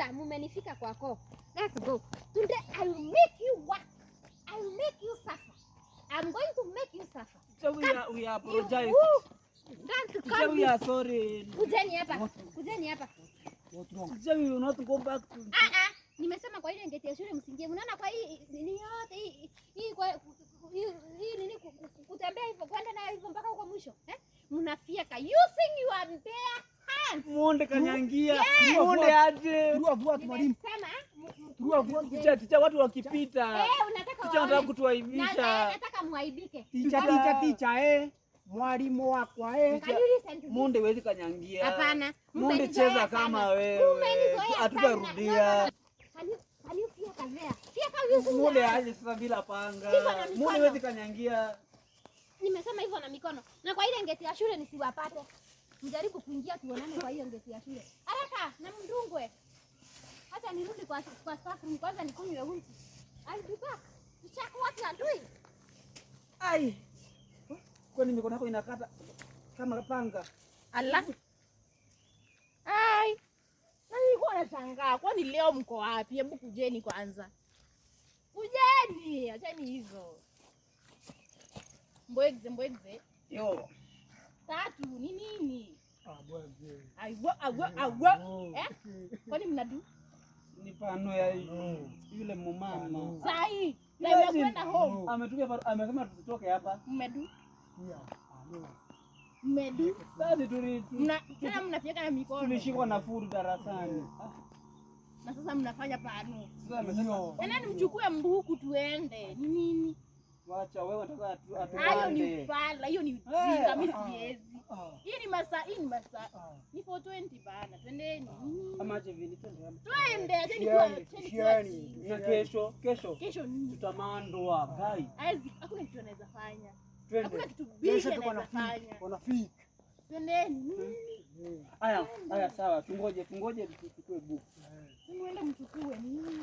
Sasa mumenifika kwako. Let's go. Today I will make you work. I will make you suffer. I'm going to make you suffer. So we apologize. Teacher, we are sorry. Kujeni hapa. Kujeni hapa. Teacher, we will not go back to. Nimesema kwa ile ngeti ya shule msingie. Unaona kwa hii nini yote hii kwa hii nini kutembea hivyo kwenda na hivyo mpaka huko mwisho. Mnafieka using your bare hands. Muonde kanyangia. Muonde aje. Turua mwalimu. Sema Teacher, watu wakipita. Unataka unataka kutuaibisha. Nataka muaibike. Teacher, mwalimu wako Muonde wezi kanyangia. Hapana. Muonde cheza kama wewe. Hatutarudia. Muonde aje sasa bila panga. Muonde wezi kanyangia. Nimesema hivyo na mikono. Na kwa ile ngeti ya shule nisiwapate. Mjaribu kuingia tuonane kwa hiyo ngeti ya shule. Haraka na mdungwe. Hata nirudi kwa staff room kwanza nikunywe uji. I'll be back. To check what you are doing. Ai. Kwani mikono yako inakata kama panga? Allah. Ai. Nilikuwa nashangaa. Kwani leo mko wapi? Hebu kujeni kwanza. Kujeni, acheni hizo. Mbwegze. Yo. Tatu ni nini? bwege. Agwa. Kwani mnadu? Ni pano ya yule mumama. Sai. Na kwenda home. Amesema tusitoke hapa. Mmedu. Sasa Tena mnafieka na mikono. tulishikwa na furu darasani. Na sasa mnafanya pano. Sasa amesema Nani mchukue mbuku tuende. Ni nini? wacha wewe unataka atuende. Hayo ni pala, hiyo ni ujinga, mimi siwezi. Hii ni masaa. Ni 420 bana. Twendeni. Ama aje vile twende. Twende, acheni kwa Na kesho nini? tutamandwa gai. Hakuna kitu anaweza fanya. Twende. Hakuna kitu bigi anaweza fanya. Wanafiki. Twendeni. Haya sawa, tungoje tuchukue buku. Muende mchukue nini?